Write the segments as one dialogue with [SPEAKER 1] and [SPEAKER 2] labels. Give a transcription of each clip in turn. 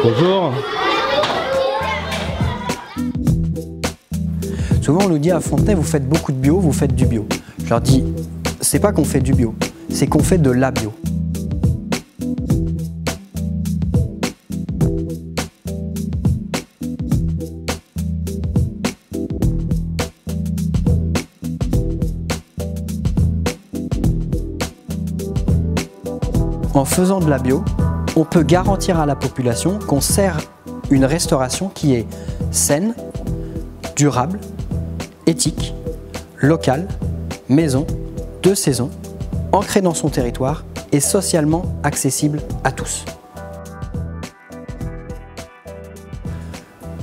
[SPEAKER 1] Bonjour.
[SPEAKER 2] Souvent on nous dit à Fontenay, vous faites beaucoup de bio, vous faites du bio. Je leur dis, c'est pas qu'on fait du bio, c'est qu'on fait de la bio. En faisant de la bio, on peut garantir à la population qu'on sert une restauration qui est saine, durable, éthique, locale, maison, de saison, ancrée dans son territoire et socialement accessible à tous.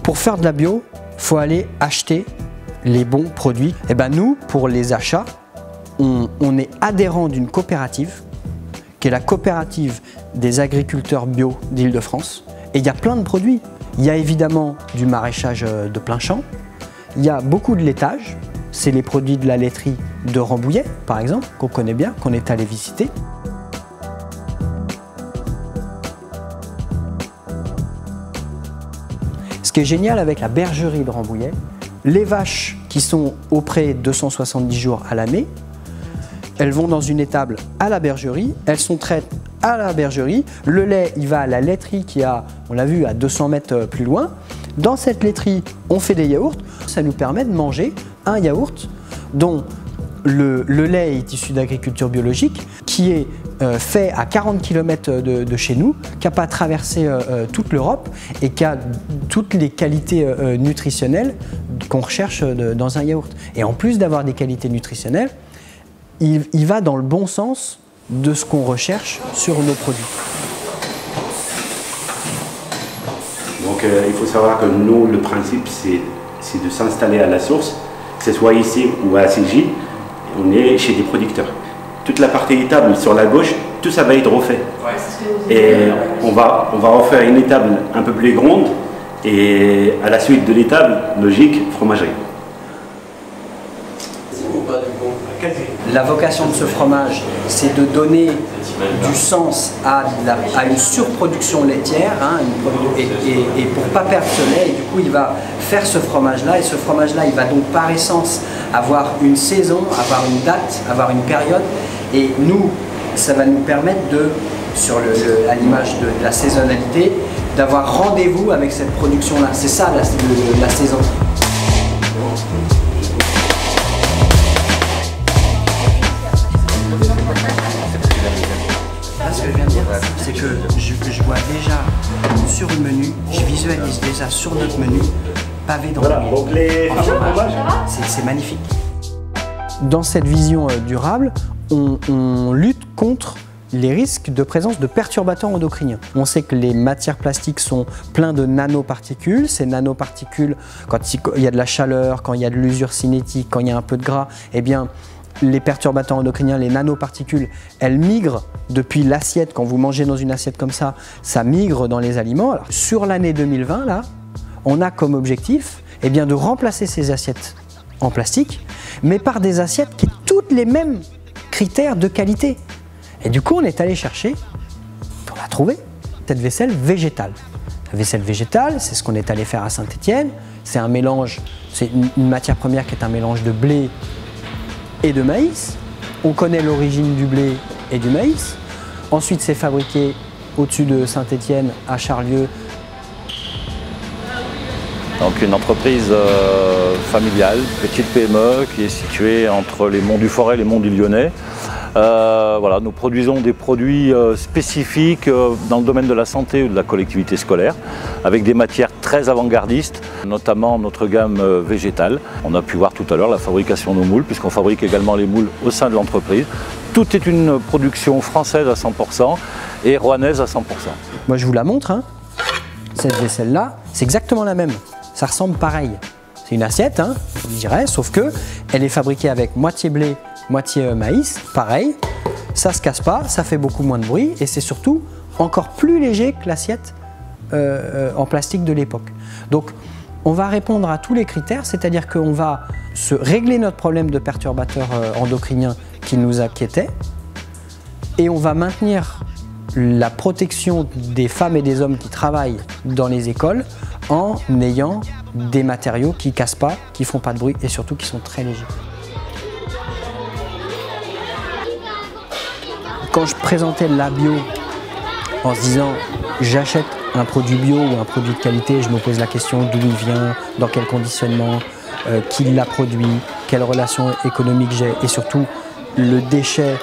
[SPEAKER 2] Pour faire de la bio, il faut aller acheter les bons produits. Et ben nous, pour les achats, on est adhérent d'une coopérative qui est la coopérative des agriculteurs bio d'Île-de-France. Et il y a plein de produits. Il y a évidemment du maraîchage de plein champ, il y a beaucoup de laitage, c'est les produits de la laiterie de Rambouillet, par exemple, qu'on connaît bien, qu'on est allé visiter. Ce qui est génial avec la bergerie de Rambouillet, les vaches qui sont au pré 270 jours à l'année, elles vont dans une étable à la bergerie, elles sont traites à la bergerie, le lait il va à la laiterie qui a, on l'a vu, à 200 mètres plus loin. Dans cette laiterie, on fait des yaourts, ça nous permet de manger un yaourt dont le lait est issu d'agriculture biologique, qui est fait à 40 km de chez nous, qui n'a pas traversé toute l'Europe et qui a toutes les qualités nutritionnelles qu'on recherche dans un yaourt. Et en plus d'avoir des qualités nutritionnelles, il va dans le bon sens de ce qu'on recherche sur nos produits.
[SPEAKER 3] Donc il faut savoir que nous, le principe, c'est de s'installer à la source, que ce soit ici ou à Cégis, on est chez des producteurs. Toute la partie étable sur la gauche, tout ça va être refait. Et on va refaire une étable un peu plus grande et à la suite de l'étable, logique, fromagerie.
[SPEAKER 2] La vocation de ce fromage, c'est de donner du sens à une surproduction laitière, hein, et pour ne pas perdre ce lait, et du coup il va faire ce fromage-là, et ce fromage-là il va donc par essence avoir une saison, avoir une date, avoir une période, et nous, ça va nous permettre de, à l'image de la saisonnalité, d'avoir rendez-vous avec cette production-là. C'est ça la saison. Ce que je viens de dire, c'est que je vois déjà sur le menu, je visualise déjà sur notre menu, pavé dans le milieu. C'est magnifique. Dans cette vision durable, on lutte contre les risques de présence de perturbateurs endocriniens. On sait que les matières plastiques sont pleines de nanoparticules. Ces nanoparticules, quand il y a de la chaleur, quand il y a de l'usure cinétique, quand il y a un peu de gras, eh bien, les perturbateurs endocriniens, les nanoparticules, elles migrent depuis l'assiette. Quand vous mangez dans une assiette comme ça migre dans les aliments. Alors, sur l'année 2020, là, on a comme objectif eh bien, de remplacer ces assiettes en plastique, mais par des assiettes qui ont toutes les mêmes critères de qualité. Et du coup, on est allé chercher, on a trouvé cette vaisselle végétale. La vaisselle végétale, c'est ce qu'on est allé faire à Saint-Étienne. C'est un mélange, c'est une matière première qui est un mélange de blé et de maïs. On connaît l'origine du blé et du maïs. Ensuite, c'est fabriqué au-dessus de Saint-Étienne, à Charlieu.
[SPEAKER 4] Donc une entreprise familiale, petite PME, qui est située entre les monts du Forêt et les monts du Lyonnais. Voilà, nous produisons des produits spécifiques dans le domaine de la santé ou de la collectivité scolaire, avec des matières très avant-gardistes, notamment notre gamme végétale. On a pu voir tout à l'heure la fabrication de nos moules, puisqu'on fabrique également les moules au sein de l'entreprise. Tout est une production française à 100% et rouennaise à 100%.
[SPEAKER 2] Moi je vous la montre, hein. Cette vaisselle-là, c'est exactement la même. Ça ressemble pareil. C'est une assiette, hein, je dirais, sauf que elle est fabriquée avec moitié blé, moitié maïs, pareil. Ça se casse pas, ça fait beaucoup moins de bruit et c'est surtout encore plus léger que l'assiette en plastique de l'époque. Donc on va répondre à tous les critères, c'est-à-dire qu'on va se régler notre problème de perturbateurs endocriniens qui nous inquiétaient et on va maintenir la protection des femmes et des hommes qui travaillent dans les écoles en ayant des matériaux qui ne cassent pas, qui ne font pas de bruit et surtout qui sont très légers. Quand je présentais la bio en se disant j'achète un produit bio ou un produit de qualité, je me pose la question d'où il vient, dans quel conditionnement, qui l'a produit, quelle relation économique j'ai et surtout le déchet,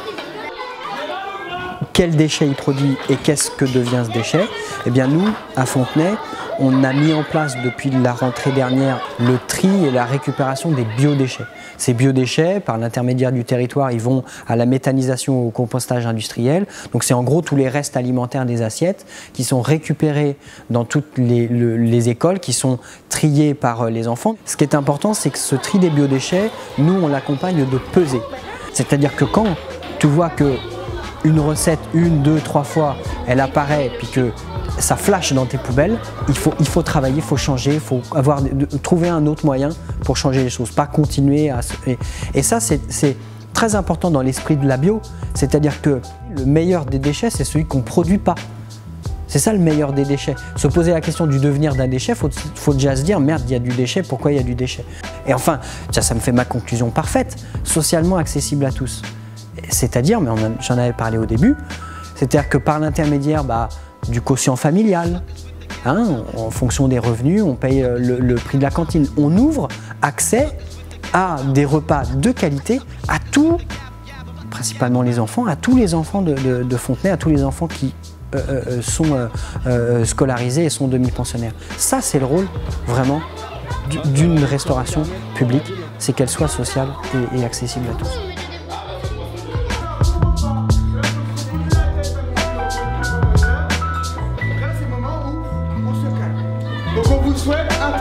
[SPEAKER 2] quel déchet il produit et qu'est-ce que devient ce déchet. Eh bien nous, à Fontenay, on a mis en place depuis la rentrée dernière le tri et la récupération des biodéchets. Ces biodéchets, par l'intermédiaire du territoire, ils vont à la méthanisation ou au compostage industriel. Donc c'est en gros tous les restes alimentaires des assiettes qui sont récupérés dans toutes les écoles, qui sont triés par les enfants. Ce qui est important, c'est que ce tri des biodéchets, nous on l'accompagne de peser. C'est-à-dire que quand tu vois que une recette, 1, 2, 3 fois, elle apparaît, puis que ça flash dans tes poubelles, il faut travailler, il faut changer, il faut trouver un autre moyen pour changer les choses, pas continuer à... Et ça, c'est très important dans l'esprit de la bio, c'est-à-dire que le meilleur des déchets, c'est celui qu'on ne produit pas. C'est ça le meilleur des déchets. Se poser la question du devenir d'un déchet, il faut déjà se dire, merde, il y a du déchet, pourquoi il y a du déchet? Et enfin, ça me fait ma conclusion parfaite, socialement accessible à tous. C'est-à-dire, mais j'en avais parlé au début, c'est-à-dire que par l'intermédiaire du quotient familial, en fonction des revenus, on paye le prix de la cantine. On ouvre accès à des repas de qualité à tous, principalement les enfants, à tous les enfants de Fontenay, à tous les enfants qui sont scolarisés et sont demi-pensionnaires. Ça, c'est le rôle vraiment d'une restauration publique, c'est qu'elle soit sociale et accessible à tous.
[SPEAKER 1] Donc on vous souhaite un